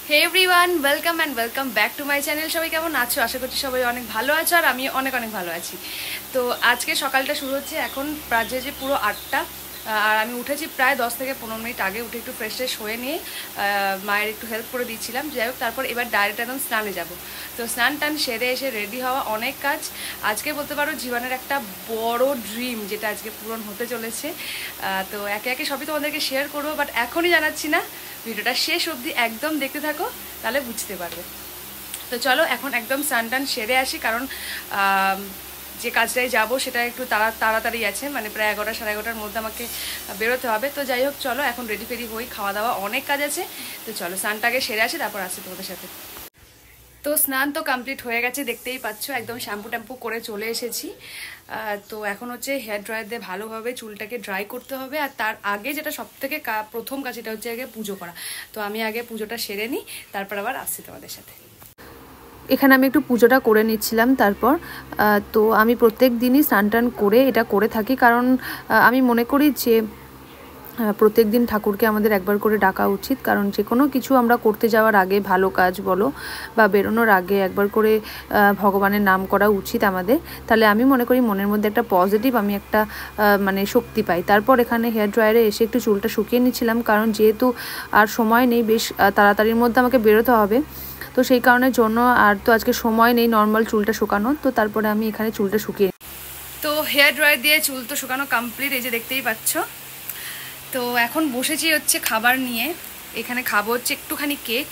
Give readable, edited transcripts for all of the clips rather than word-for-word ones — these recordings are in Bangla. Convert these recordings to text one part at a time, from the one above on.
Hey everyone, welcome and welcome back to my channel. সবাই কেমন আছো? আশা করছি সবাই অনেক ভালো আছো, আর আমি অনেক অনেক ভালো আছি। তো আজকে সকালটা শুরু হচ্ছে, এখন বাজে যে পুরো 8টা, আর আমি উঠেছি প্রায় 10 থেকে 15 মিনিট আগে। উঠে একটু ফ্রেশ ট্রেশ হয়ে নিয়ে মায়ের একটু হেল্প করে দিচ্ছিলাম। যাই হোক, তারপর এবার ডাইরেক্ট একদম স্নানে যাব। তো স্নান টান সেরে এসে রেডি হওয়া, অনেক কাজ। আজকে বলতে পারো জীবনের একটা বড় ড্রিম, যেটা আজকে পূরণ হতে চলেছে। তো একে একে সবই তোমাদেরকে শেয়ার করবো, বাট এখনই জানাচ্ছি না। ভিডিওটা শেষ অবধি একদম দেখতে থাকো, তাহলে বুঝতে পারবে। তো চলো এখন একদম স্নান টান সেরে আসি, কারণ যে কাজটায় যাব সেটা একটু তাড়াতাড়ি আছে, মানে প্রায় 11টা সাড়ে 11টার মধ্যে আমাকে বেরোতে হবে। তো যাই হোক, চলো এখন রেডি ফেডি হই, খাওয়া দাওয়া অনেক কাজ আছে। তো চলো স্নানটাকে সেরে আসি, তারপর আসছি তোমাদের সাথে। তো স্নান তো কমপ্লিট হয়ে গেছে, দেখতেই পাচ্ছ, একদম শ্যাম্পু ট্যাম্পু করে চলে এসেছি। তো এখন হচ্ছে হেয়ার ড্রায়ার দিয়ে ভালোভাবে চুলটাকে ড্রাই করতে হবে। আর তার আগে যেটা সবথেকে প্রথম কাজ, এটা হচ্ছে আগে পুজো করা। তো আমি আগে পুজোটা সেরে নিই, তারপর আবার আসছি তোমাদের সাথে। এখানে আমি একটু পুজোটা করে নিচ্ছিলাম। তারপর তো আমি প্রত্যেক দিনই স্নান টান করে এটা করে থাকি, কারণ আমি মনে করি যে প্রত্যেক দিন ঠাকুরকে আমাদের একবার করে ডাকা উচিত। কারণ যে কোনো কিছু আমরা করতে যাওয়ার আগে, ভালো কাজ বলো বা বেরোনোর আগে একবার করে ভগবানের নাম করা উচিত আমাদের। তাহলে আমি মনে করি মনের মধ্যে একটা পজিটিভ, আমি একটা মানে শক্তি পাই। তারপর এখানে হেয়ার ড্রায়ারে এসে একটু চুলটা শুকিয়ে নিচ্ছিলাম, কারণ যেহেতু আর সময় নেই, বেশ তাড়াতাড়ির মধ্যে আমাকে বেরোতে হবে। তো সেই কারণের জন্য আর তো আজকে সময় নেই নর্মাল চুলটা শুকানো। তো তারপরে আমি এখানে চুলটা শুকিয়ে, তো হেয়ার ড্রায়ার দিয়ে চুল তো শুকানো কমপ্লিট, এই যে দেখতেই পাচ্ছ। তো এখন বসেছি হচ্ছে খাবার নিয়ে। এখানে খাবো হচ্ছে একটুখানি কেক,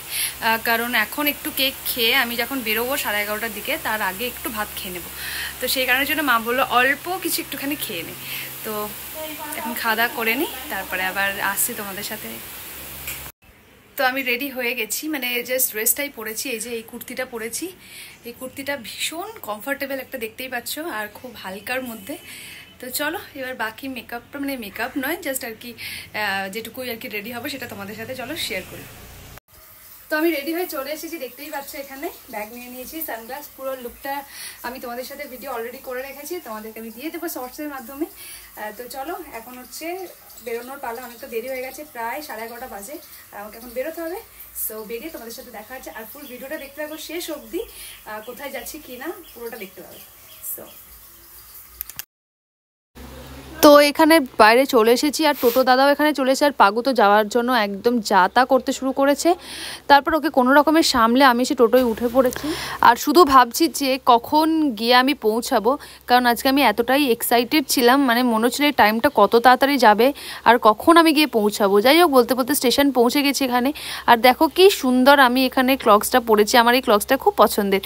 কারণ এখন একটু কেক খেয়ে আমি যখন বেরোবো 11:30টার দিকে, তার আগে একটু ভাত খেয়ে নেবো। তো সেই কারণের জন্য মা বললো অল্প কিছু একটুখানি খেয়ে নে। তো এখন খাওয়া দাওয়া করে নিই, তারপরে আবার আসছি তোমাদের সাথে। তো আমি রেডি হয়ে গেছি, মানে জাস্ট ড্রেসটাই পরেছি। এই যে এই কুর্তিটা পরেছি, এই কুর্তিটা ভীষণ কমফোর্টেবল একটা, দেখতেই পাচ্ছ, আর খুব হালকার মধ্যে। তো চলো এবার বাকি মেকআপটা, মানে মেকআপ নয়, জাস্ট আর কি যেটুকুই আর কি রেডি হবে সেটা তোমাদের সাথে চলো শেয়ার করি। তো আমি রেডি হয়ে চলে এসেছি, দেখতেই পাচ্ছ। এখানে ব্যাগ নিয়ে নিয়েছি, সানগ্লাস, পুরো লুকটা আমি তোমাদের সাথে ভিডিও অলরেডি করে রেখেছি, তোমাদেরকে আমি দিয়ে দেবো শর্টসের মাধ্যমে। তো চলো এখন হচ্ছে বেরোনোর পালা, অনেকটা দেরি হয়ে গেছে, প্রায় 11:30 বাজে, আর আমাকে এখন বেরোতে হবে। সো বেরিয়ে তোমাদের সাথে দেখা হচ্ছে, আর ফুল ভিডিওটা দেখতে থাকো শেষ অবধি, কোথায় যাচ্ছি কি না পুরোটা দেখতে পাবে। সো তো এখানে বাইরে চলে এসেছি, আর টোটো দাদাও এখানে চলে এসেছে। আর পাগু তো যাওয়ার জন্য একদম যাতা করতে শুরু করেছে। তারপর ওকে কোনো রকমের সামলে আমি সে টোটোয় উঠে পড়েছি, আর শুধু ভাবছি যে কখন গিয়ে আমি পৌঁছাবো। কারণ আজকে আমি এতটাই এক্সাইটেড ছিলাম, মানে মনে হচ্ছিল এই টাইমটা কত তাড়াতাড়ি যাবে আর কখন আমি গিয়ে পৌঁছাবো। যাই হোক, বলতে বলতে স্টেশন পৌঁছে গেছি এখানে। আর দেখো কি সুন্দর আমি এখানে ক্লক্সটা পরেছি, আমার এই ক্লক্সটা খুব পছন্দের।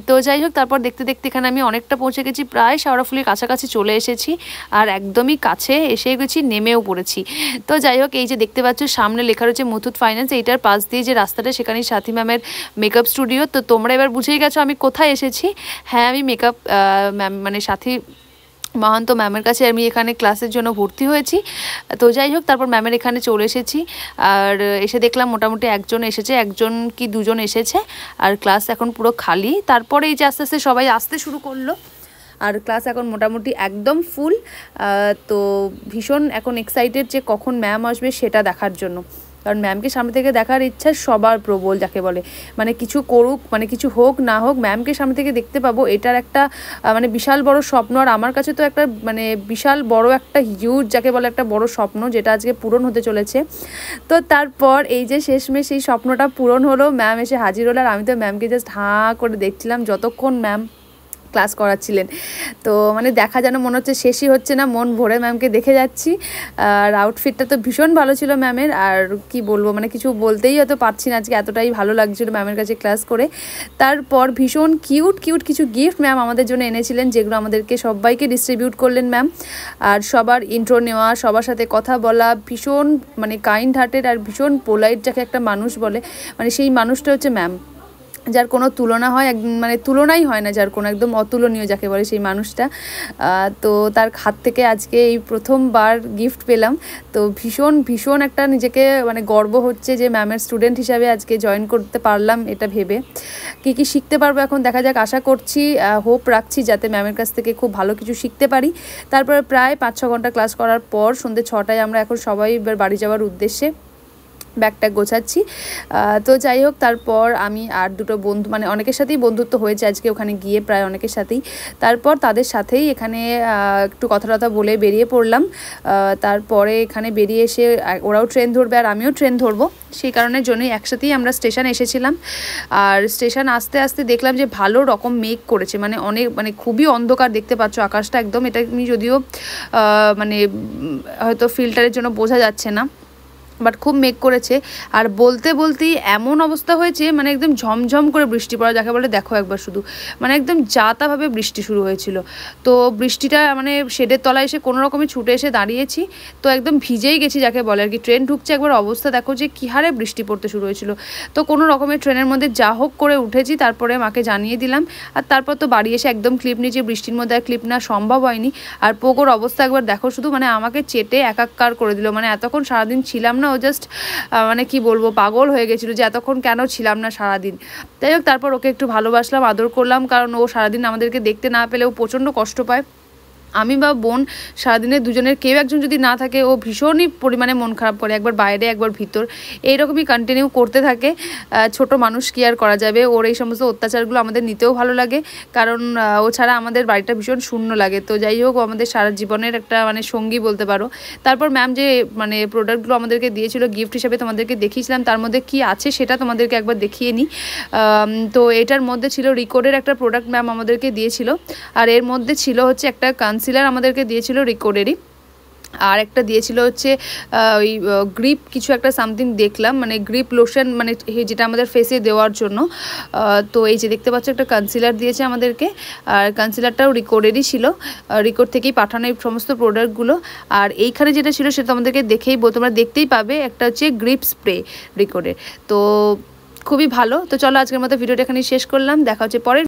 তো যাই হোক, তারপর দেখতে দেখতে এখানে আমি অনেকটা পৌঁছে গেছি, প্রায় শেওড়াফুলির কাছাকাছি চলে এসেছি, আর একদমই কাছে এসে গেছি, নেমেও পড়েছি। তো যাই হোক, এই যে দেখতে পাচ্ছ সামনে লেখা রয়েছে মুথুট ফাইন্যান্স, এইটার পাশ দিয়ে যে রাস্তাটা, সেখানেই সাথী ম্যামের মেকআপ স্টুডিও। তো তোমরা এবার বুঝেই গেছো আমি কোথায় এসেছি। হ্যাঁ, আমি মেকআপ ম্যাম, মানে সাথী মহান্ত ম্যামের কাছে আমি এখানে ক্লাসের জন্য ভর্তি হয়েছি। তো যাই হোক, তারপর ম্যামের এখানে চলে এসেছি, আর এসে দেখলাম মোটামুটি একজন এসেছে, একজন কি দুজন এসেছে, আর ক্লাস এখন পুরো খালি। তারপরে এই যে আস্তে আস্তে সবাই আসতে শুরু করলো, আর ক্লাস এখন মোটামুটি একদম ফুল। তো ভীষণ এখন এক্সাইটেড যে কখন ম্যাম আসবে সেটা দেখার জন্য, কারণ ম্যামকে সামনে থেকে দেখার ইচ্ছা সবার প্রবল, যাকে বলে। মানে কিছু করুক, মানে কিছু হোক না হোক, ম্যামকে সামনে থেকে দেখতে পাবো, এটার একটা মানে বিশাল বড় স্বপ্ন। আর আমার কাছে তো একটা মানে বিশাল বড় একটা হিউজ, যাকে বলে একটা বড় স্বপ্ন, যেটা আজকে পূরণ হতে চলেছে। তো তারপর এই যে শেষমেশ এই স্বপ্নটা পূরণ হলো, ম্যাম এসে হাজির হলো, আর আমি তো ম্যামকে জাস্ট হাঁ করে দেখছিলাম যতক্ষণ ম্যাম ক্লাস করাচ্ছিলেন। তো মানে দেখা যেন মনে হচ্ছে শেষই হচ্ছে না, মন ভরে ম্যামকে দেখে যাচ্ছি। আর আউটফিটটা তো ভীষণ ভালো ছিল ম্যামের, আর কি বলবো, মানে কিছু বলতেই হয়তো পারছি না, আজকে এতটাই ভালো লাগছিল ম্যামের কাছে ক্লাস করে। তারপর ভীষণ কিউট কিউট কিছু গিফট ম্যাম আমাদের জন্য এনেছিলেন, যেগুলো আমাদেরকে সবাইকে ডিস্ট্রিবিউট করলেন ম্যাম। আর সবার ইন্ট্রো নেওয়া, সবার সাথে কথা বলা, ভীষণ মানে কাইন্ড হার্টেড আর ভীষণ পোলাইট, যাকে একটা মানুষ বলে, মানে সেই মানুষটা হচ্ছে ম্যাম, যার কোনো তুলনা হয়, মানে তুলনাই হয় না, যার কোনো, একদম অতুলনীয় যাকে বলে সেই মানুষটা। তো তার হাত থেকে আজকে এই প্রথমবার গিফট পেলাম। তো ভীষণ ভীষণ একটা নিজেকে মানে গর্ব হচ্ছে যে ম্যামের স্টুডেন্ট হিসাবে আজকে জয়েন করতে পারলাম, এটা ভেবে। কী কী শিখতে পারবো এখন দেখা যাক, আশা করছি, হোপ রাখছি যাতে ম্যামের কাছ থেকে খুব ভালো কিছু শিখতে পারি। তারপরে প্রায় 5-6 ঘন্টা ক্লাস করার পর সন্ধ্যে 6টায় আমরা এখন সবাই এবার বাড়ি যাওয়ার উদ্দেশ্যে ব্যাগটা গোছাচ্ছি। তো যাই হোক, তারপর আমি আর দুটো বন্ধু, মানে অনেকের সাথেই বন্ধুত্ব হয়েছে আজকে ওখানে গিয়ে, প্রায় অনেকের সাথেই। তারপর তাদের সাথেই এখানে একটু কথা টথা বলে বেরিয়ে পড়লাম। তারপরে এখানে বেরিয়ে এসে ওরাও ট্রেন ধরবে আর আমিও ট্রেন ধরবো, সেই কারণের জন্যই একসাথেই আমরা স্টেশন এসেছিলাম। আর স্টেশন আসতে আসতে দেখলাম যে ভালো রকম মেঘ করেছে, মানে খুবই অন্ধকার, দেখতে পাচ্ছ আকাশটা একদম। এটা আমি যদিও মানে হয়তো ফিল্টারের জন্য বোঝা যাচ্ছে না, বাট খুব মেঘ করেছে। আর বলতে বলতেই এমন অবস্থা হয়েছে, মানে একদম ঝমঝম করে বৃষ্টি পড়া যাকে বলে, দেখো একবার শুধু, মানে একদম যাতাভাবে বৃষ্টি শুরু হয়েছিল। তো বৃষ্টিটা মানে শেডের তলায় এসে কোনো রকমে ছুটে এসে দাঁড়িয়েছি, তো একদম ভিজেই গেছি যাকে বলে আর কি। ট্রেন ঢুকছে, একবার অবস্থা দেখো যে কী হারে বৃষ্টি পড়তে শুরু হয়েছিল। তো কোনো রকমের ট্রেনের মধ্যে যা হোক করে উঠেছি, তারপরে মাকে জানিয়ে দিলাম। আর তারপর তো বাড়ি এসে একদম ক্লিপ নিয়েছি, বৃষ্টির মধ্যে আর ক্লিপ নেওয়া সম্ভব হয়নি। আর পোগোর অবস্থা একবার দেখো শুধু, মানে আমাকে চেটে একাকার করে দিল। মানে এতক্ষণ সারাদিন ছিলাম না, ও জাস্ট মানে কি বলবো, পাগল হয়ে গেছিলো যে এতক্ষণ কেন ছিলাম না সারাদিন। যাই হোক, তারপর ওকে একটু ভালোবাসলাম, আদর করলাম, কারণ ও সারাদিন আমাদেরকে দেখতে না পেলে ও প্রচণ্ড কষ্ট পায়। আমি বা বোন সারাদিনে দুজনের কেউ একজন যদি না থাকে, ও ভীষণই পরিমাণে মন খারাপ করে, একবার বাইরে একবার ভিতর, এইরকমই কন্টিনিউ করতে থাকে। ছোট মানুষ কি আর করা যাবে, ওর এই সমস্ত অত্যাচারগুলো আমাদের নিতেও ভালো লাগে, কারণ ও ছাড়া আমাদের বাড়িটা ভীষণ শূন্য লাগে। তো যাই হোক, ও আমাদের সারা জীবনের একটা মানে সঙ্গী বলতে পারো। তারপর ম্যাম যে মানে প্রোডাক্টগুলো আমাদেরকে দিয়েছিল গিফট হিসেবে, তোমাদেরকে দেখিয়েছিলাম, তার মধ্যে কি আছে সেটা তোমাদেরকে একবার দেখিয়ে নিই। তো এটার মধ্যে ছিল রিকোডের একটা প্রোডাক্ট ম্যাম আমাদেরকে দিয়েছিল, আর এর মধ্যে ছিল হচ্ছে একটা কনসিলার আমাদেরকে দিয়েছিল রিকোডেরই, আর একটা দিয়েছিল হচ্ছে ওই গ্রিপ কিছু একটা সামথিং দেখলাম, মানে গ্রিপ লোশন, মানে যেটা আমাদের ফেসে দেওয়ার জন্য। তো এই যে দেখতে পাচ্ছ একটা কনসিলার দিয়েছে আমাদেরকে, আর কনসিলারটাও রিকোডেরই ছিল, রিকোড থেকেই পাঠানো এই সমস্ত প্রোডাক্টগুলো। আর এইখানে যেটা ছিল সেটা আমাদেরকে দেখেই তোমরা দেখতেই পাবে, একটা হচ্ছে গ্রিপ স্প্রে রিকোডের। তো খুবই ভালো। তো চলো আজকের মতো ভিডিওটা এখানেই শেষ করলাম, দেখা হচ্ছে পরের